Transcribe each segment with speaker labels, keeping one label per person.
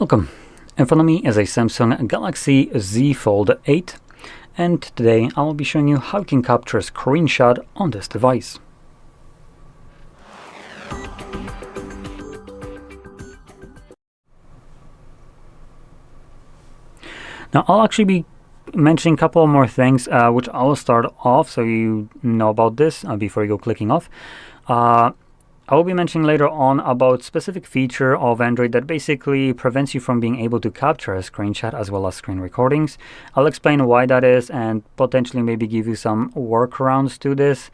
Speaker 1: Welcome. In front of me is a Samsung Galaxy Z Fold 8, and today I will be showing you how you can capture a screenshot on this device. Now I'll actually be mentioning a couple more things which I will start off so you know about this before you go clicking off. I will be mentioning later on about specific feature of Android that basically prevents you from being able to capture a screenshot as well as screen recordings. I'll explain why that is and potentially maybe give you some workarounds to this.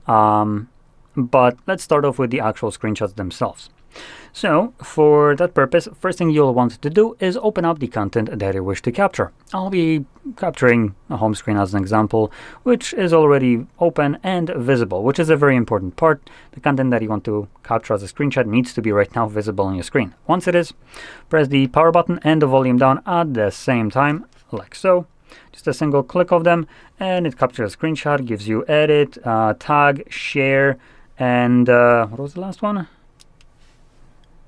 Speaker 1: But let's start off with the actual screenshots themselves. So for that purpose, first thing you'll want to do is open up the content that you wish to capture. I'll be capturing a home screen as an example, which is already open and visible, which is a very important part. The content that you want to capture as a screenshot needs to be right now visible on your screen. Once it is, press the power button and the volume down at the same time, like so. Just a single click of them and it captures a screenshot, gives you edit, tag, share, and what was the last one?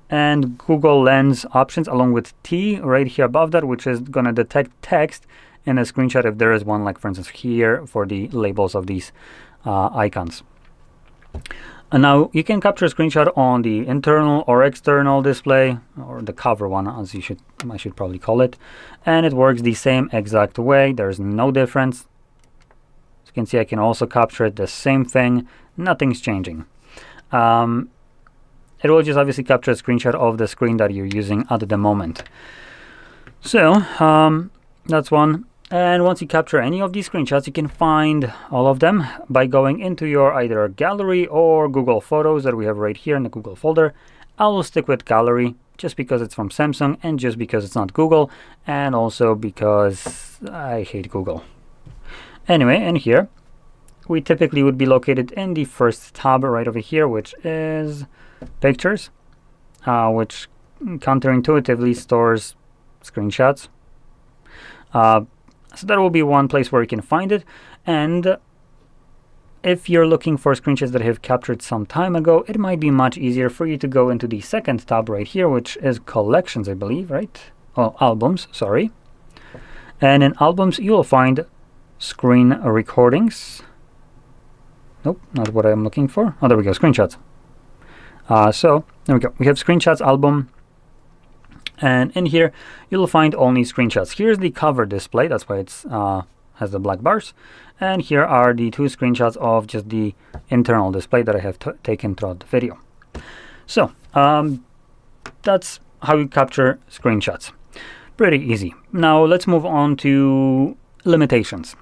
Speaker 1: And Google Lens options along with T right here above that, which is going to detect text in a screenshot if there is one, like for instance here for the labels of these icons. And now you can capture a screenshot on the internal or external display, or the cover one as I should probably call it, and it works the same exact way. There's no difference. As you can see, I can also capture it the same thing. Nothing's changing. It will just obviously capture a screenshot of the screen that you're using at the moment. So that's one. And once you capture any of these screenshots, you can find all of them by going into your either gallery or Google Photos that we have right here in the Google folder. I will stick with gallery just because it's from Samsung and just because it's not Google, and also because I hate Google. Anyway, in here, we typically would be located in the first tab right over here, which is Pictures, which counterintuitively stores screenshots. So that will be one place where you can find it. And if you're looking for screenshots that have captured some time ago, it might be much easier for you to go into the second tab right here, which is Collections, I believe, right? Oh, Albums, sorry. And in Albums, you'll find Screen Recordings. Nope, not what I'm looking for. Oh, there we go, Screenshots. So there we go. We have Screenshots album, and in here you'll find only screenshots. Here's the cover display. That's why it's has the black bars. And here are the two screenshots of just the internal display that I have taken throughout the video. So that's how you capture screenshots. Pretty easy. Now let's move on to limitations.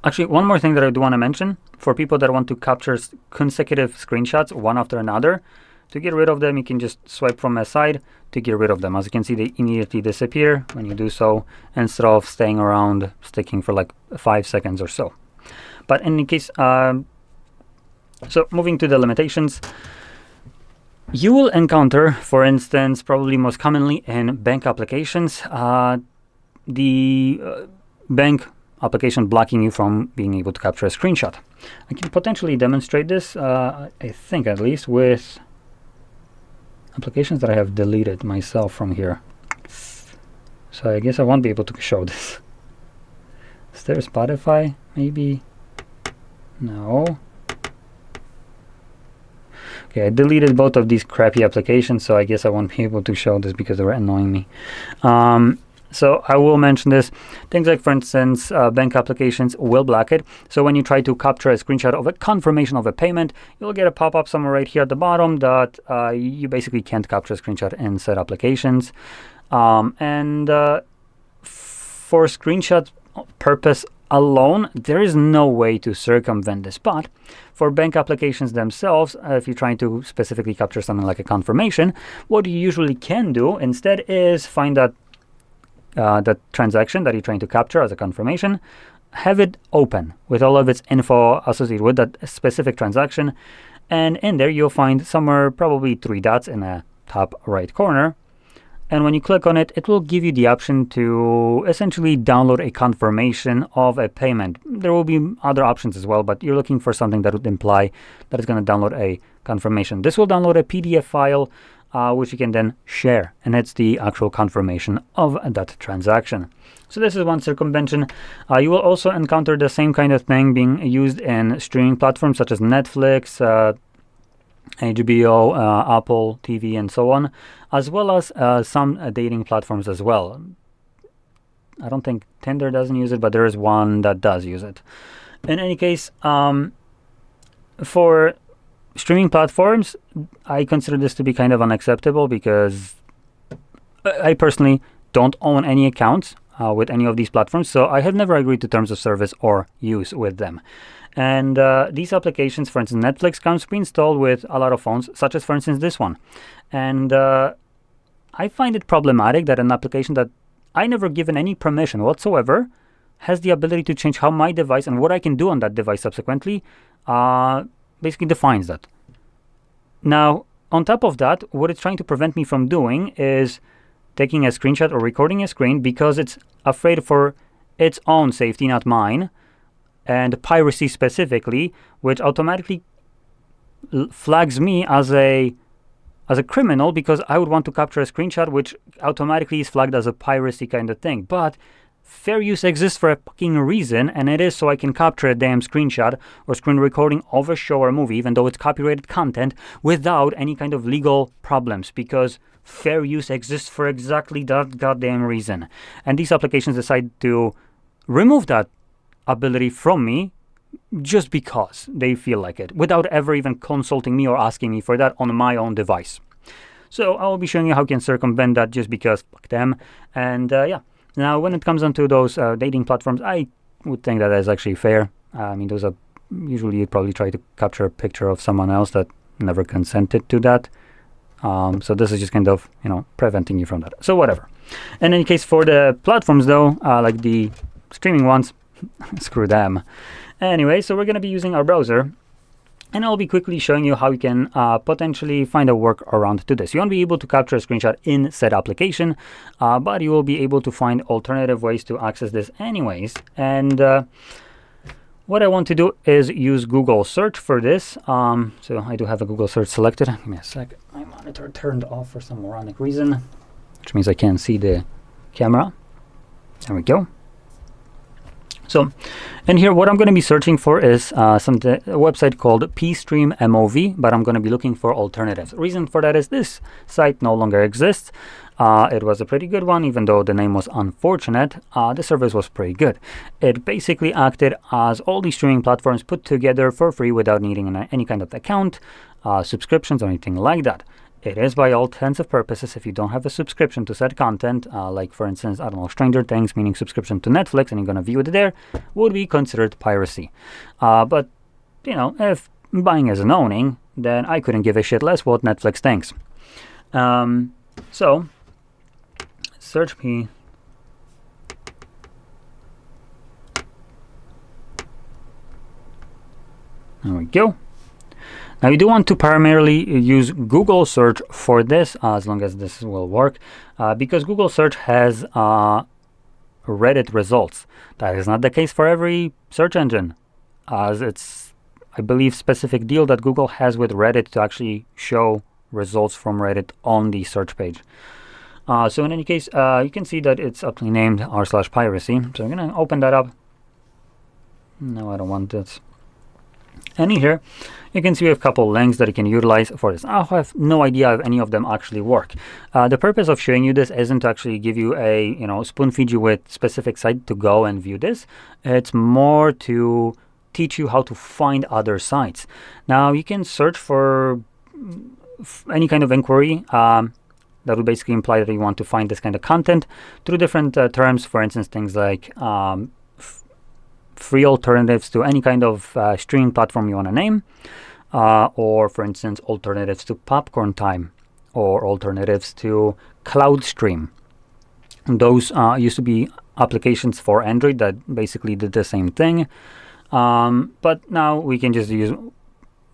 Speaker 1: Actually, one more thing that I do want to mention for people that want to capture consecutive screenshots one after another. To get rid of them, you can just swipe from a side to get rid of them. As you can see, they immediately disappear when you do so, instead of staying around, sticking for like 5 seconds or so. But in any case, so moving to the limitations, you will encounter, for instance, probably most commonly in bank applications, the bank application blocking you from being able to capture a screenshot. I can potentially demonstrate this, I think at least, with applications that I have deleted myself from here. So I guess I won't be able to show this. Is there Spotify? Maybe? No. Okay, I deleted both of these crappy applications, so I guess I won't be able to show this because they were annoying me. So I will mention this. Things like, for instance, bank applications will block it. So when you try to capture a screenshot of a confirmation of a payment, you'll get a pop-up somewhere right here at the bottom that you basically can't capture a screenshot in said applications. For screenshot purpose alone, there is no way to circumvent this. But for bank applications themselves, if you're trying to specifically capture something like a confirmation, what you usually can do instead is find that the transaction that you're trying to capture as a confirmation, have it open with all of its info associated with that specific transaction, and in there you'll find somewhere probably 3 dots in the top right corner, and when you click on it, it will give you the option to essentially download a confirmation of a payment. There will be other options as well, but you're looking for something that would imply that it's going to download a confirmation. This will download a PDF file which you can then share, and it's the actual confirmation of that transaction. So this is one circumvention. You will also encounter the same kind of thing being used in streaming platforms such as Netflix, HBO, Apple TV, and so on, as well as some dating platforms as well. I don't think Tinder doesn't use it, but there is one that does use it. In any case, for streaming platforms, I consider this to be kind of unacceptable because I personally don't own any accounts with any of these platforms, so I have never agreed to terms of service or use with them. And these applications, for instance, Netflix comes pre-installed with a lot of phones, such as, for instance, this one. And I find it problematic that an application that I never given any permission whatsoever has the ability to change how my device and what I can do on that device subsequently basically defines that. Now, on top of that, what it's trying to prevent me from doing is taking a screenshot or recording a screen because it's afraid for its own safety, not mine, and piracy specifically, which automatically flags me as a criminal because I would want to capture a screenshot, which automatically is flagged as a piracy kind of thing. But fair use exists for a fucking reason, and it is so I can capture a damn screenshot or screen recording of a show or movie, even though it's copyrighted content, without any kind of legal problems, because fair use exists for exactly that goddamn reason. And these applications decide to remove that ability from me just because they feel like it, without ever even consulting me or asking me for that on my own device. So I will be showing you how you can circumvent that just because fuck them. And yeah, now when it comes onto those dating platforms, I would think that is actually fair. I mean, those are usually you'd probably try to capture a picture of someone else that never consented to that. So this is just kind of, preventing you from that. So whatever. In any case, for the platforms though, like the streaming ones, screw them. Anyway, so we're going to be using our browser, and I'll be quickly showing you how you can potentially find a workaround to this. You won't be able to capture a screenshot in said application, but you will be able to find alternative ways to access this anyways. And what I want to do is use Google search for this. So I do have a Google search selected. Give me a sec. My monitor turned off for some moronic reason, which means I can't see the camera. There we go. So, and here what I'm going to be searching for is a website called PStreamMOV, but I'm going to be looking for alternatives. The reason for that is this site no longer exists. It was a pretty good one, even though the name was unfortunate. The service was pretty good. It basically acted as all these streaming platforms put together for free without needing any kind of account, subscriptions, or anything like that. It is, by all intents and purposes, if you don't have a subscription to said content, like for instance, I don't know, Stranger Things, meaning subscription to Netflix, and you're going to view it there, would be considered piracy. But, if buying is an owning, then I couldn't give a shit less what Netflix thinks. So, search P. There we go. Now you do want to primarily use Google search for this, as long as this will work, because Google search has Reddit results. That is not the case for every search engine, as it's, I believe, specific deal that Google has with Reddit to actually show results from Reddit on the search page. So in any case, you can see that it's aptly named r/piracy. So I'm going to open that up. No, I don't want this. And in here, you can see we have a couple links that you can utilize for this. I have no idea if any of them actually work. The purpose of showing you this isn't to actually give you a, spoon feed you with specific site to go and view this. It's more to teach you how to find other sites. Now, you can search for any kind of inquiry that would basically imply that you want to find this kind of content through different terms. For instance, things like free alternatives to any kind of streaming platform you want to name, or for instance alternatives to popcorn time, or alternatives to cloud stream. Those used to be applications for Android that basically did the same thing, but now we can just use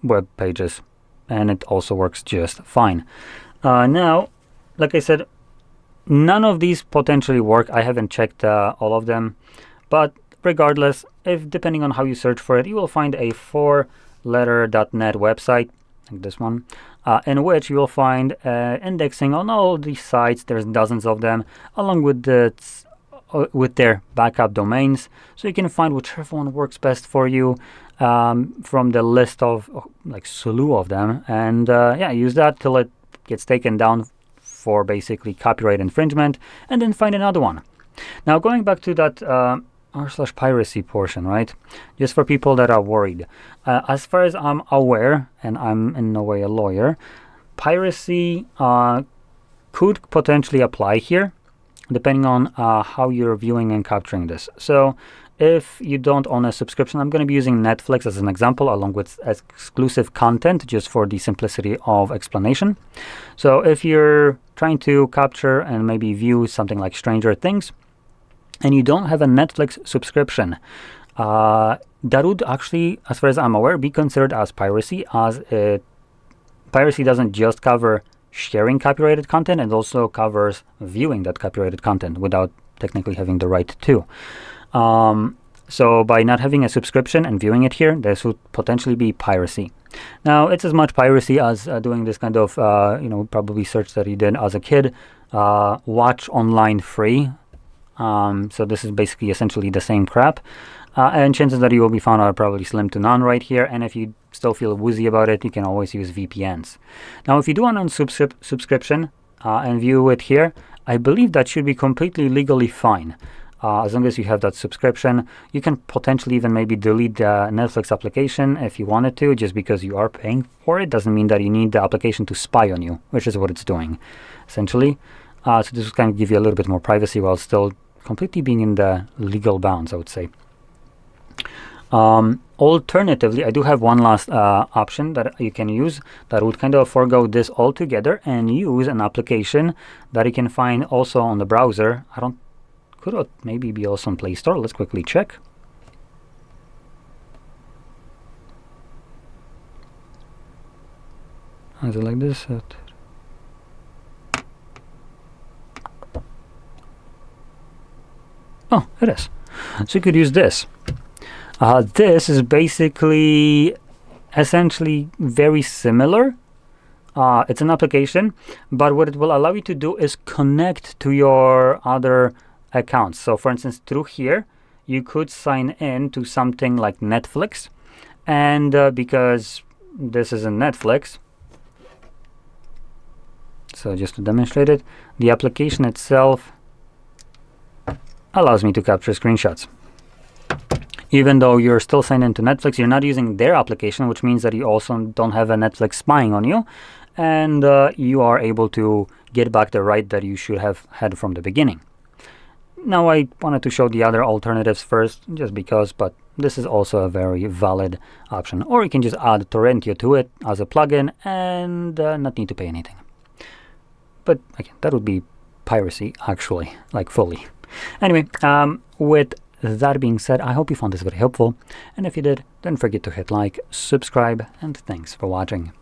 Speaker 1: web pages, and it also works just fine. Now, like I said, none of these potentially work. I haven't checked all of them, but regardless, if depending on how you search for it, you will find a 4-letter.net website like this one, in which you will find indexing on all these sites. There's dozens of them, along with their backup domains, so you can find whichever one works best for you from the list of like slew of them, and yeah, use that till it gets taken down for basically copyright infringement, and then find another one. Now, going back to that r/piracy portion, right? Just for people that are worried, as far as I'm aware, and I'm in no way a lawyer, piracy could potentially apply here, depending on how you're viewing and capturing this. So if you don't own a subscription, I'm going to be using Netflix as an example, along with exclusive content, just for the simplicity of explanation. So if you're trying to capture and maybe view something like Stranger Things, and you don't have a Netflix subscription, that would actually, as far as I'm aware, be considered as piracy, as piracy doesn't just cover sharing copyrighted content, it also covers viewing that copyrighted content without technically having the right to. So by not having a subscription and viewing it here, this would potentially be piracy. Now, it's as much piracy as doing this kind of, probably search that you did as a kid, watch online free. So this is basically essentially the same crap. And chances that you will be found are probably slim to none right here. And if you still feel woozy about it, you can always use VPNs. Now, if you do an unsubscription and view it here, I believe that should be completely legally fine. As long as you have that subscription, you can potentially even maybe delete the Netflix application if you wanted to, just because you are paying for it. Doesn't mean that you need the application to spy on you, which is what it's doing, essentially. So this will kind of give you a little bit more privacy while still completely being in the legal bounds, I would say. Alternatively, I do have one last option that you can use that would kind of forego this altogether and use an application that you can find also on the browser. Could it maybe be also on Play Store? Let's quickly check. Is it like this? Oh, it is. So you could use this. This is basically essentially very similar. It's an application, but what it will allow you to do is connect to your other accounts. So for instance, through here, you could sign in to something like Netflix. And because this is in Netflix, so just to demonstrate it, the application itself allows me to capture screenshots. Even though you're still signed into Netflix, you're not using their application, which means that you also don't have a Netflix spying on you, and you are able to get back the right that you should have had from the beginning. Now, I wanted to show the other alternatives first, just because, but this is also a very valid option. Or you can just add Torrentio to it as a plugin and not need to pay anything. But again, that would be piracy, actually, like fully. Anyway, with that being said, I hope you found this very helpful. And if you did, don't forget to hit like, subscribe, and thanks for watching.